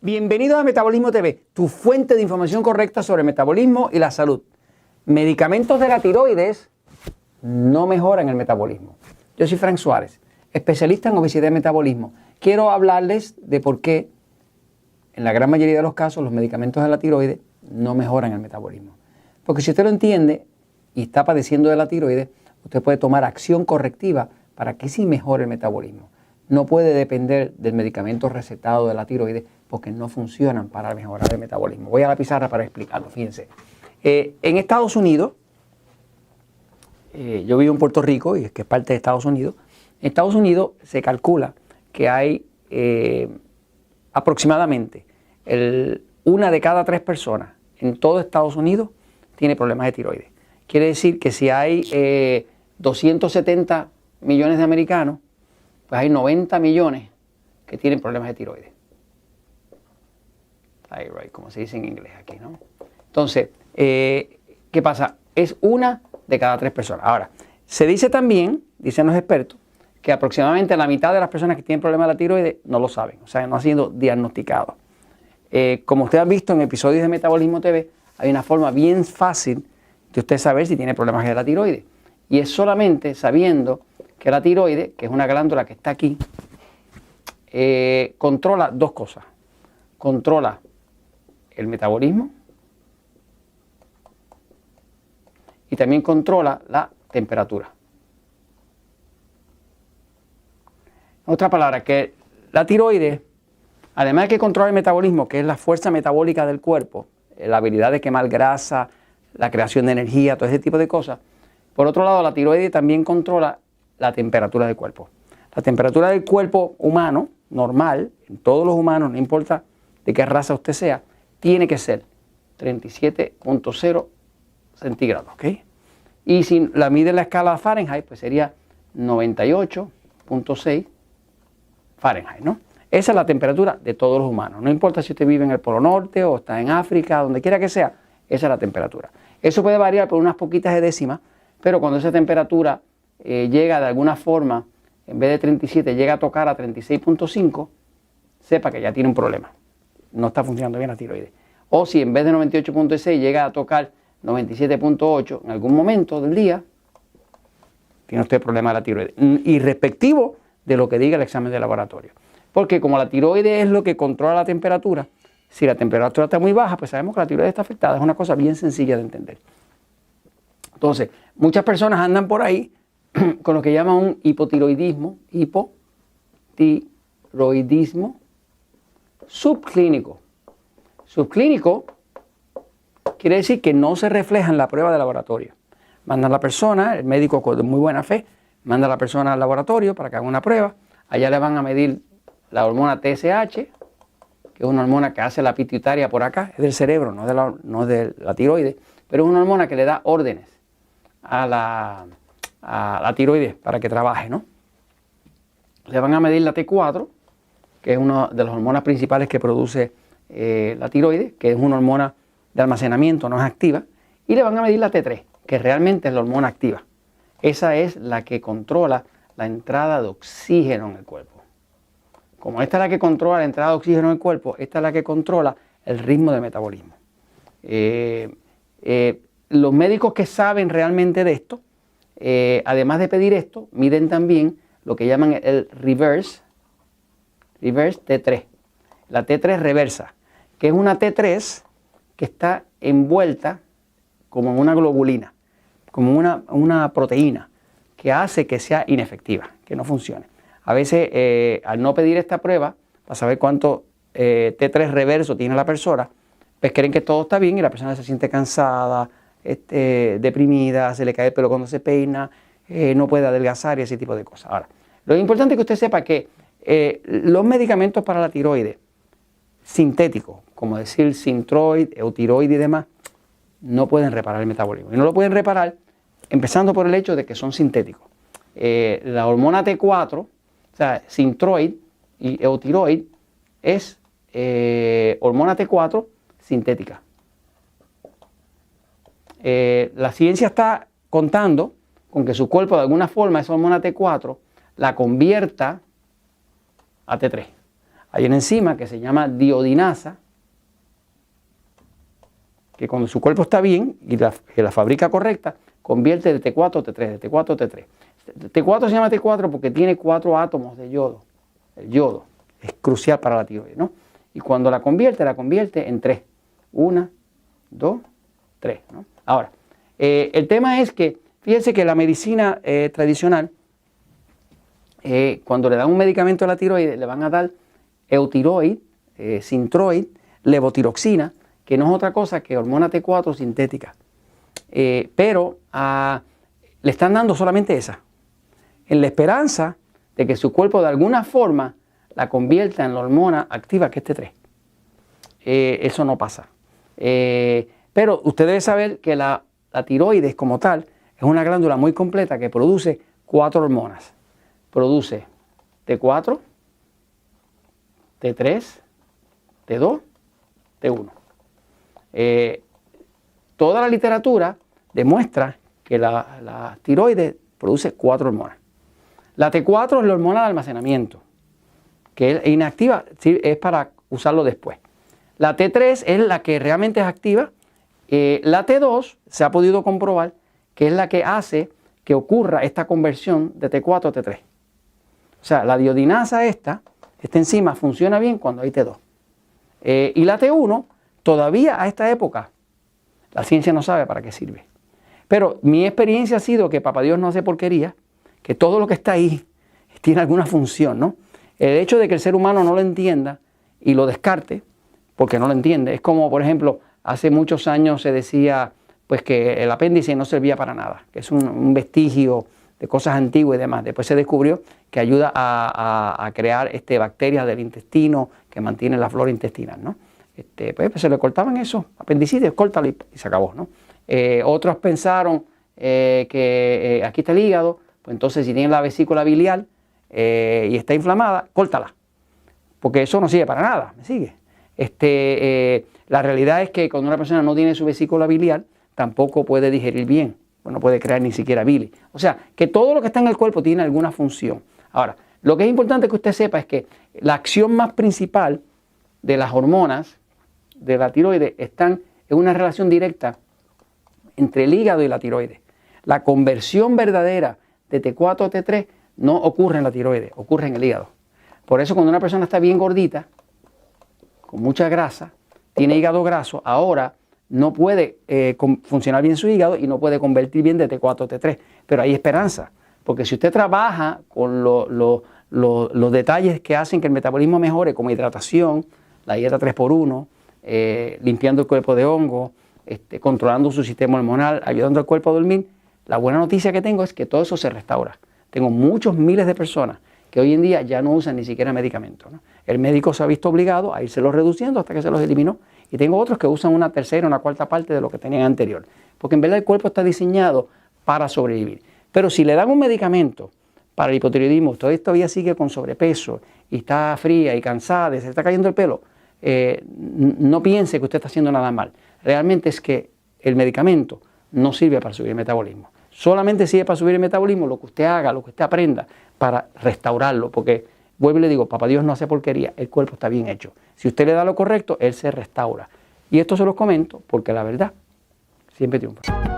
Bienvenidos a Metabolismo TV, tu fuente de información correcta sobre el metabolismo y la salud. Medicamentos de la tiroides no mejoran el metabolismo. Yo soy Frank Suárez, especialista en obesidad y metabolismo. Quiero hablarles de por qué, en la gran mayoría de los casos, los medicamentos de la tiroides no mejoran el metabolismo. Porque si usted lo entiende y está padeciendo de la tiroides, usted puede tomar acción correctiva para que sí mejore el metabolismo. No puede depender del medicamento recetado de la tiroides porque no funcionan para mejorar el metabolismo. Voy a la pizarra para explicarlo, fíjense. En Estados Unidos, yo vivo en Puerto Rico y es que es parte de Estados Unidos. En Estados Unidos se calcula que hay aproximadamente una de cada 3 personas en todo Estados Unidos tiene problemas de tiroides. Quiere decir que si hay 270 millones de americanos, pues hay 90 millones que tienen problemas de tiroides. Thyroid, como se dice en inglés aquí, ¿no? Entonces, ¿qué pasa? Es una de cada 3 personas. Ahora, se dice también, dicen los expertos, que aproximadamente la mitad de las personas que tienen problemas de la tiroides no lo saben, o sea, no han sido diagnosticados. Como ustedes han visto en episodios de Metabolismo TV, hay una forma bien fácil de usted saber si tiene problemas de la tiroides. Y es solamente sabiendo que la tiroides, que es una glándula que está aquí, controla 2 cosas. Controla el metabolismo y también controla la temperatura. En otras palabras, que la tiroides, además de que controla el metabolismo, que es la fuerza metabólica del cuerpo, la habilidad de quemar grasa, la creación de energía, todo ese tipo de cosas, por otro lado, la tiroides también controla la temperatura del cuerpo. La temperatura del cuerpo humano, normal, en todos los humanos, no importa de qué raza usted sea, tiene que ser 37.0 centígrados, ¿ok? Y si la mide en la escala Fahrenheit, pues sería 98.6 Fahrenheit, ¿no? Esa es la temperatura de todos los humanos. No importa si usted vive en el Polo Norte o está en África, donde quiera que sea, esa es la temperatura. Eso puede variar por unas poquitas de décimas, pero cuando esa temperatura llega de alguna forma, en vez de 37, llega a tocar a 36.5, sepa que ya tiene un problema. No está funcionando bien la tiroides. O si en vez de 98.6 llega a tocar 97.8 en algún momento del día, tiene usted problema de la tiroides. Irrespectivo de lo que diga el examen de laboratorio. Porque como la tiroides es lo que controla la temperatura, si la temperatura está muy baja, pues sabemos que la tiroides está afectada. Es una cosa bien sencilla de entender. Entonces, muchas personas andan por ahí con lo que llaman un hipotiroidismo subclínico. Subclínico quiere decir que no se refleja en la prueba de laboratorio. Manda a la persona, el médico con muy buena fe, manda a la persona al laboratorio para que haga una prueba. Allá le van a medir la hormona TSH, que es una hormona que hace la pituitaria por acá, es del cerebro, no de la tiroides, pero es una hormona que le da órdenes a la tiroides para que trabaje, ¿no? Le van a medir la T4, que es una de las hormonas principales que produce la tiroides, que es una hormona de almacenamiento, no es activa, y le van a medir la T3, que realmente es la hormona activa. Esa es la que controla la entrada de oxígeno en el cuerpo. Como esta es la que controla la entrada de oxígeno en el cuerpo, esta es la que controla el ritmo del metabolismo. Los médicos que saben realmente de esto, además de pedir esto, miden también lo que llaman el reverse T3. La T3 reversa, que es una T3 que está envuelta como en una globulina, como una proteína, que hace que sea inefectiva, que no funcione. A veces, al no pedir esta prueba, para saber cuánto T3 reverso tiene la persona, pues creen que todo está bien y la persona se siente cansada, deprimida, se le cae el pelo cuando se peina, no puede adelgazar y ese tipo de cosas. Ahora, lo importante es que usted sepa que los medicamentos para la tiroides sintéticos, como decir Synthroid, Eutiroid y demás, no pueden reparar el metabolismo. Y no lo pueden reparar empezando por el hecho de que son sintéticos. La hormona T4, o sea, Synthroid y Eutiroid, es hormona T4 sintética. La ciencia está contando con que su cuerpo de alguna forma esa hormona T4 la convierta a T3. Hay una enzima que se llama diodinasa, que cuando su cuerpo está bien y la fabrica correcta, convierte de T4 a T3, de T4 a T3. T4 se llama T4 porque tiene 4 átomos de yodo. El yodo es crucial para la tiroides, ¿no? Y cuando la convierte en 3. 1, 2, 3, ¿no? Ahora, el tema es que, fíjense que la medicina tradicional, cuando le dan un medicamento a la tiroides, le van a dar eutiroid, sintroid, levotiroxina, que no es otra cosa que hormona T4 sintética. Pero le están dando solamente esa, en la esperanza de que su cuerpo de alguna forma la convierta en la hormona activa que es T3. Eso no pasa. Pero usted debe saber que la tiroides como tal es una glándula muy completa que produce 4 hormonas. Produce T4, T3, T2, T1. Toda la literatura demuestra que la tiroides produce 4 hormonas. La T4 es la hormona de almacenamiento, que es inactiva, es para usarlo después. La T3 es la que realmente es activa. La T2 se ha podido comprobar que es la que hace que ocurra esta conversión de T4 a T3. O sea, la diodinasa esta enzima funciona bien cuando hay T2. Y la T1 todavía a esta época la ciencia no sabe para qué sirve. Pero mi experiencia ha sido que Papá Dios no hace porquería, que todo lo que está ahí tiene alguna función, ¿no? El hecho de que el ser humano no lo entienda y lo descarte, porque no lo entiende, es como, por ejemplo, hace muchos años se decía pues que el apéndice no servía para nada, que es un vestigio de cosas antiguas y demás. Después se descubrió que ayuda a crear bacterias del intestino que mantienen la flora intestinal, ¿no? Pues se le cortaban eso, apendicitis, córtalo y se acabó, ¿no? Otros pensaron que aquí está el hígado, pues entonces si tiene la vesícula biliar y está inflamada, córtala, porque eso no sirve para nada, ¿me sigue? La realidad es que cuando una persona no tiene su vesícula biliar, tampoco puede digerir bien, pues no puede crear ni siquiera bilis. O sea, que todo lo que está en el cuerpo tiene alguna función. Ahora, lo que es importante que usted sepa es que la acción más principal de las hormonas de la tiroides están en una relación directa entre el hígado y la tiroides. La conversión verdadera de T4 a T3 no ocurre en la tiroides, ocurre en el hígado. Por eso cuando una persona está bien gordita, con mucha grasa, tiene hígado graso, ahora no puede funcionar bien su hígado y no puede convertir bien de T4 a T3. Pero hay esperanza, porque si usted trabaja con los detalles que hacen que el metabolismo mejore, como hidratación, la dieta 3x1, limpiando el cuerpo de hongo, controlando su sistema hormonal, ayudando al cuerpo a dormir, la buena noticia que tengo es que todo eso se restaura. Tengo muchos miles de personas que hoy en día ya no usan ni siquiera medicamentos, ¿no? El médico se ha visto obligado a irselos reduciendo hasta que se los eliminó. Y tengo otros que usan una tercera, una cuarta parte de lo que tenían anterior. Porque en verdad el cuerpo está diseñado para sobrevivir. Pero si le dan un medicamento para el hipotiroidismo, usted todavía sigue con sobrepeso y está fría y cansada, se está cayendo el pelo, no piense que usted está haciendo nada mal. Realmente es que el medicamento no sirve para subir el metabolismo. Solamente sirve para subir el metabolismo lo que usted haga, lo que usted aprenda para restaurarlo. Porque, vuelvo y le digo, Papá Dios no hace porquería, el cuerpo está bien hecho. Si usted le da lo correcto, él se restaura. Y esto se los comento porque la verdad siempre triunfa.